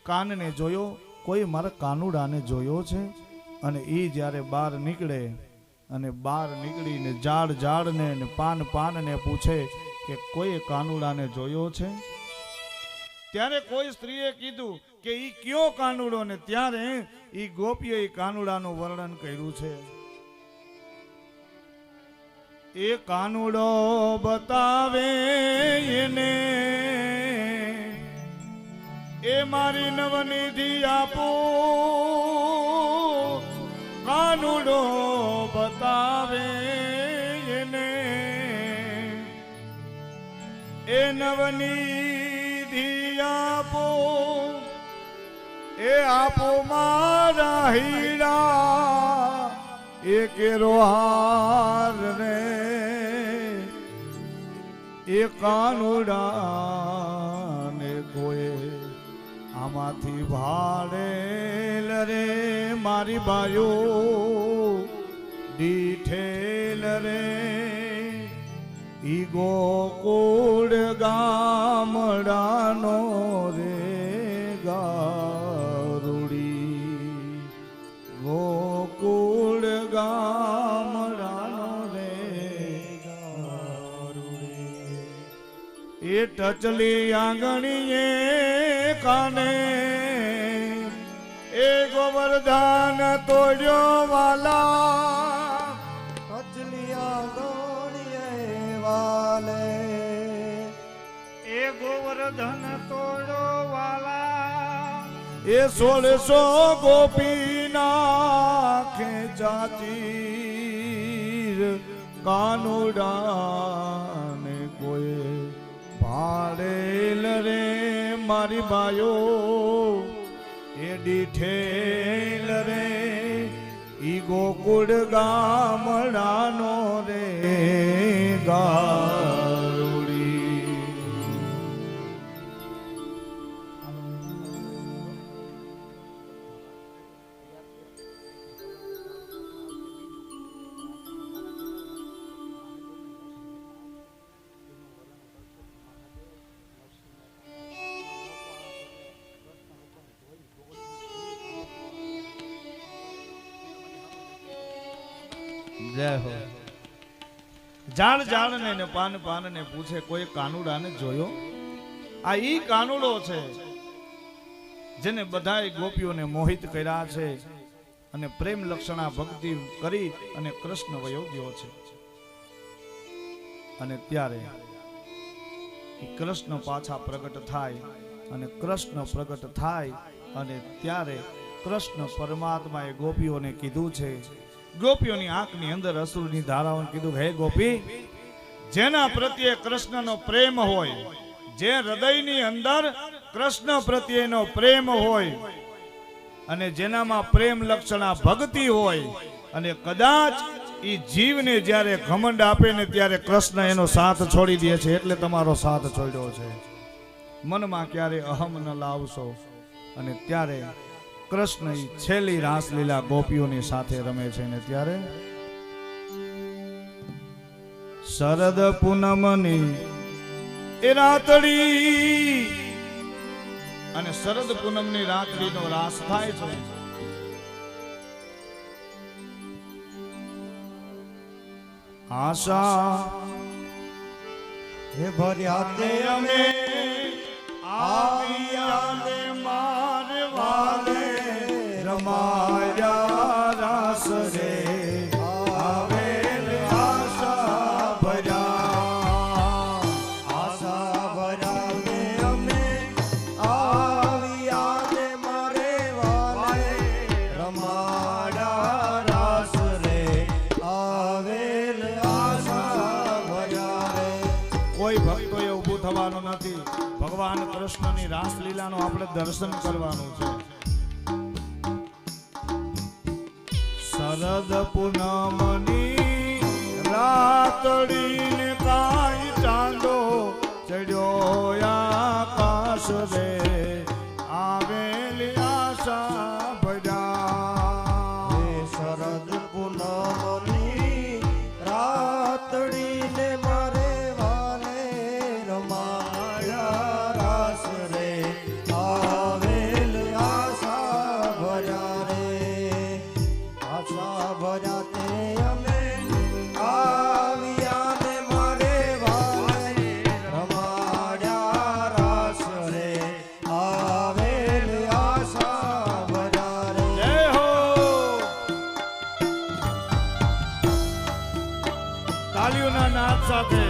કાનને જોયો, કોઈ મારા કાનુડાને જોયો છે? અને એ જ્યારે બહાર નીકળે અને બહાર નીકળીને ઝાડ ઝાડને અને પાન પાનને પૂછે કે કોઈ કાનુડાને જોયો છે? ત્યારે કોઈ સ્ત્રીએ કીધું કે ઈ કયો કાનુડો, ને ત્યારે ઈ ગોપીએ ઈ કાનુડાનું વર્ણન કર્યું છે. એ કાનુડો બતાવે એને, એ મારી નવનિધિ આપો. કાનુડો બતાવે એને, એ નવનિધિ આપો. એ આપો મારા હીરા, એ કેરો હાર રે. એ કાનુડાને કોઈ આમાંથી ભાડેલ રે. મારી બાયો દીઠેલ રે. ઈ ગોકુળ ગામડાનો રે ગારુડી. ગોકુળ ગામડાનો રે ગારુડી. એ ટચલી આંગણીએ કાને, એ ગોવર્ધન તોડ્યો વાલા. ટચલી આંગણીએ વાલે, એ ગોવર્ધન તોડ્યો વાલા. એ 1600 ગોપી નાખે ચાચીર. કાનુડાને કોઈ ભાડેલ રે. મારી બાયો એ દીઠેલ રે. ઈ ગોકુળ ગામડાનો રે ગારુડી. જય હો. ઝાડ ઝાડને ને પાન પાનને પૂછે કોઈ કાનુડાને જોયો? આ ઈ કાનુડો છે જેને બધાય ગોપીઓને મોહિત કર્યા છે અને પ્રેમ લક્ષણા ભક્તિ કરી અને કૃષ્ણ વયો ગયો છે. અને ત્યારે કૃષ્ણ પાછા પ્રગટ થાય અને કૃષ્ણ પ્રગટ થાય અને ત્યારે કૃષ્ણ પરમાત્માએ ગોપીઓને કીધું છે, ગોપીઓની આંખની અંદર અશ્રુની ધારાઓને કીધું, હે ગોપી, જેના પ્રત્યે કૃષ્ણનો પ્રેમ હોય, જે હૃદયની અંદર કૃષ્ણ પ્રત્યેનો પ્રેમ હોય અને જેનામાં પ્રેમ લક્ષણા ભક્તિ હોય અને કદાચ એ જીવને જ્યારે ઘમંડ આપે ને ત્યારે કૃષ્ણ એનો સાથ છોડી દે છે. એટલે તમારો સાથ છોડ્યો છે. મનમાં ક્યારે અહમ ન લાવશો. અને ત્યારે કૃષ્ણ છેલ્લી રાસલીલા ગોપીઓની સાથે રમે છે ને ત્યારે શરદ પૂનમની એ રાતડી અને શરદ પૂનમની રાત્રિનો રાસ થાય છે. આશા હે ભર્યા તે અમે આવ્યા મારે વાલે રમાયા રાસ રે. આવેલ આશા ભર્યા, આશા ભર્યા તે અમે આવ્યા તે મારે વાલે રમાડા રાસ રે. આવેલ આશા ભર્યા રે. કોઈ ભક્તોએ ઊભું થવાનું નથી. ભગવાન કૃષ્ણની રાસલીલાનું આપણે દર્શન કરવાનું છે. શરદ પૂનમની રાતડીને કાંઈ ચાંદો ચડ્યો આકાશ રે. આવેલી આશા ભર્યા. શરદ પૂનમની રાતડીને મારે વાલે રમાયા રાસ રે. આવેલ હાથ સાથે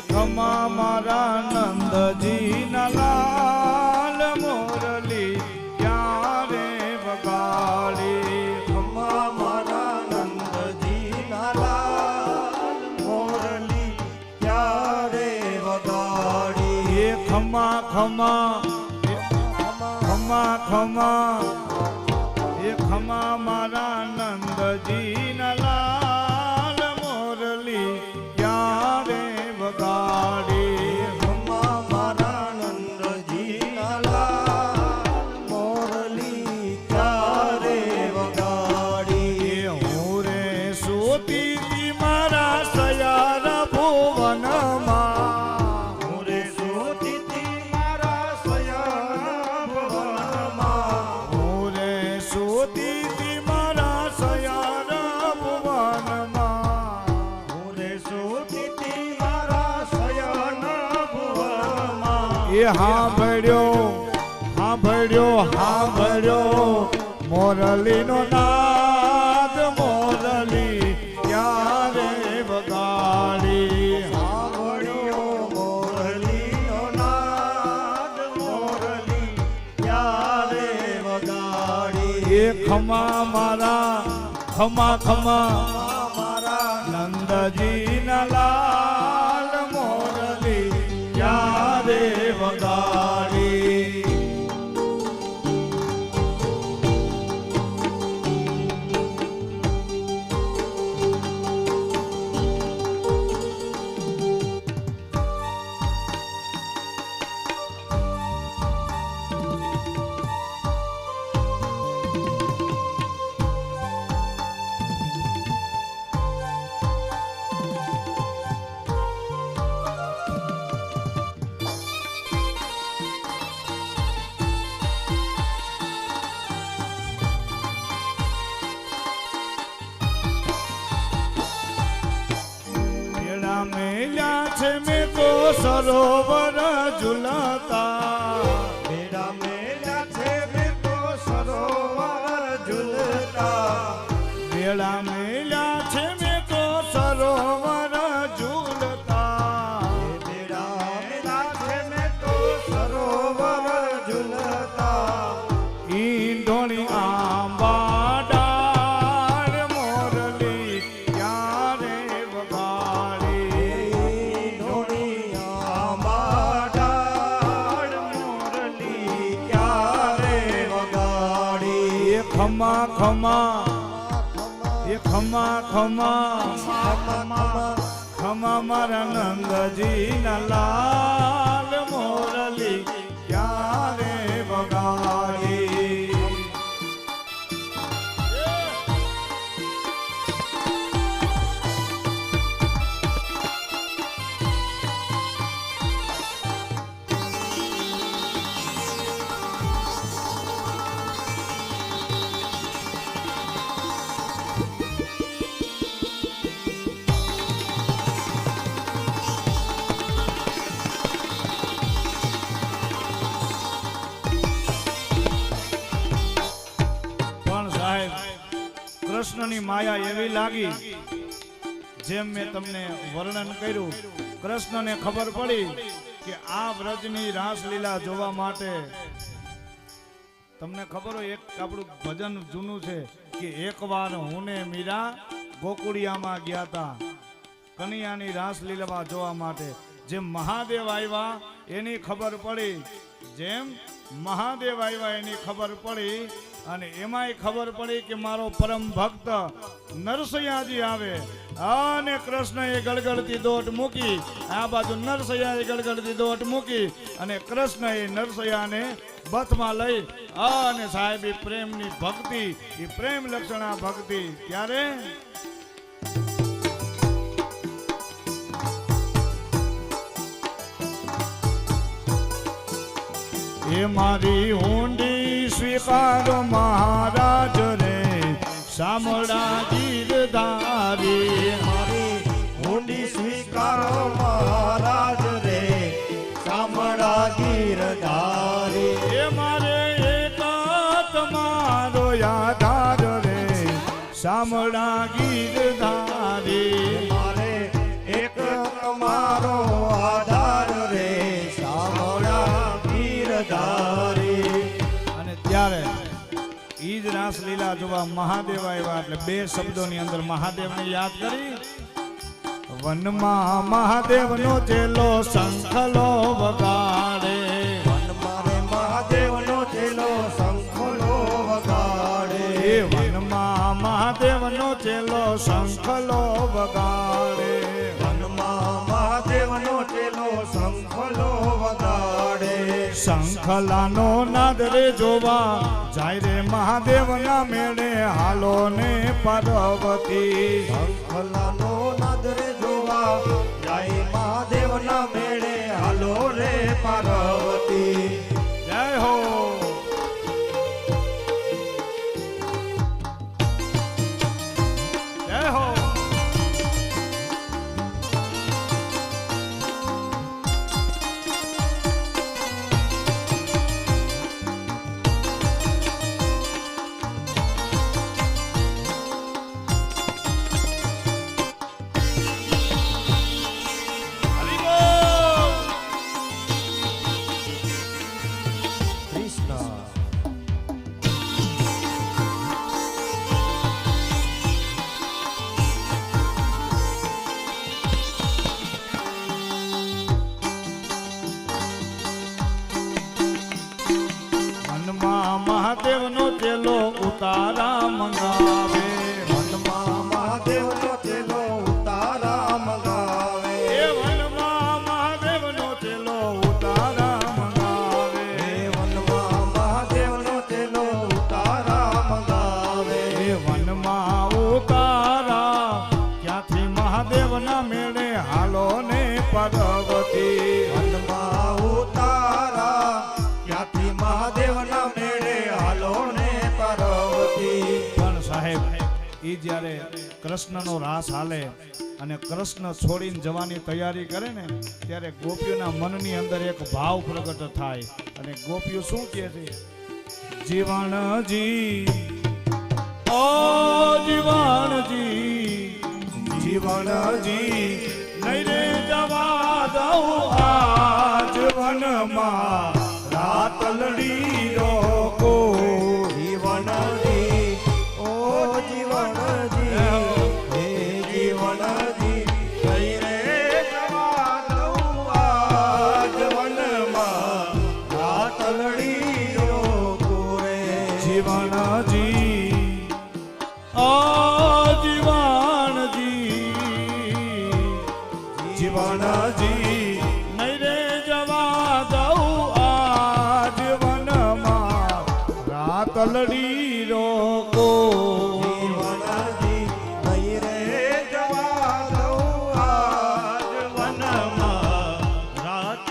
ખમા મારા નંદજી ના લાલ મોરલી ક્યારે વગાડી ખમા મારા નંદજી ના લાલ મોરલી ક્યારે વગાડી એ ખમા ખમા ખમા ખમા એ ખમા મારા નંદજી ના લાલ મોરલી ક્યારે વગાડી ખમા મારા નંદજી ના લાલ મોરલી ક્યારે વગાડી એ હું રે સોતી તી મારા સયાર ભુવનમાં હું રે સોતી તી મારા શયન ભુવનમાં હું રે સોતી તી મારા સયાર ભુવનમાં હું રે સોતી તી મારા શયન ભુવનમાં એ હાંભળ્યો મોરલીનો નાદ મોરલી ક્યારે વગાડી સાંભળ્યો મોરલીનો નાદ મોરલી ક્યારે વગાડી એ ખમા મારા ખમા મારા નંદજી ના લાલ મોરલી ક્યારે વગાડી મેલ્યા છે મેં તો સરોવર ઝુલતા બેડા મેલ્યા છે મેં તો સરોવર ઝૂલતા મેળા મેલ્યા છે મેં તો સરોવર ઝૂલતા બેડા મેલ્યા છે મેં તો સરોવર ઝૂલતા ઈંઢોણી આંબા ડાળ મોરલી ક્યારે વગાડી ડોળિયા બાડાળ મોરલી ક્યારે વગાડી એ ખમા ખમા મારા નંદજી ના લાલ મોરલી ક્યારે વગાડી કૃષ્ણની માયા એવી લાગી જેમ મેં તમને વર્ણન કર્યું કૃષ્ણને ખબર પડી કે આ વ્રજની રાસલીલા જોવા માટે તમને ખબર હોય એક આપણું ભજન જૂનું છે કે એકવાર હું ને મીરા ગોકુળિયામાં ગયા હતા કનૈયાની રાસલીલા જોવા માટે જેમ મહાદેવ આવ્યા એની ખબર પડી જેમ મહાદેવ આવ્યા એની ખબર પડી અને એમાંય ખબર પડી કે મારો પરમ ભક્ત નરસૈયાજી આવે અને કૃષ્ણએ ગળગળતી દોટ મૂકી આ બાજુ નરસૈયાએ ગળગળતી દોટ મૂકી અને કૃષ્ણએ નરસૈયાને બથમાં લઈ અને સાહેબ એ પ્રેમની ભક્તિ, એ પ્રેમ લક્ષણા ભક્તિ. ત્યારે એ મારી ઊંડી સ્વીકારો મહારાજ રે, શામળા ગીરધારી. મારી ઊંડી સ્વીકારો મહારાજ રે, શામળા ગીરધારી. એ મારે એક તમારો આધાર રે, શામળા ગીરધારી. મારે એક તમારો આધાર રે, શામળા ગીરધારી. અને ત્યારે ઈ જ રાસલીલા જોવા મહાદેવ આવ્યા એટલે બે શબ્દોની અંદર મહાદેવને યાદ કરી. વનમાં મહાદેવનો ચેલો શંખલો વગાડે, વનમારે મહાદેવનો ચેલો શંખલો વગાડે. એ વનમાં મહાદેવનો ચેલો શંખલો વગાડે. વનમાં મહાદેવનો ચેલો શંખલો વગાડે. શંખલાનો નાદ રે જોવા જાય રે મહાદેવના મેળે, હાલો ને પાર્વતી. શંખલાનો નાદ રે જોવા જાય મહાદેવના મેળે, હાલો રે પાર્વતી. જય હો. જય હો. હરિ બોલ. કૃષ્ણ મનમાં મહાદેવનો ચેલો ઉતારા મંગાવે. વનમાં મહાદેવનો ચેલો ઉતારા મંગાવે. એ વનમાં મહાદેવનો ચેલો ઉતારા મંગાવે. એ વનમાં મહાદેવનો ચેલો ઉતારા મંગાવે. એ વનમાં ઉતારા ક્યાંથી મહાદેવના મેળે, હાલો ને પાર્વતી. વનમાં ઉતારા ક્યાંથી મહાદેવના મેળે, હાલો ને પાર્વતી. પણ સાહેબ ઈ જ્યારે કૃષ્ણનો રાસ હાલે અને કૃષ્ણ છોડીને જવાની તૈયારી કરે ને, ત્યારે ગોપીઓના મનની અંદર એક ભાવ પ્રગટ થાય. અને ગોપીઓ શું કહે છે? જીવણજી, ઓ જીવણજી, જીવણજી નહીં રે જવા દઉં આજ વનમાં, રાત લડી રોકો. જીવનજી ઓ જીવનજી, હે જીવનજી કઈ રે જવા દઉં આજ વનમાં, રાત લડી રોકો રે. જીવણજી, ઓ જીવણજી, જીવણજી નહીં રે જવા દઉં આજ વનમાં, રાત લડી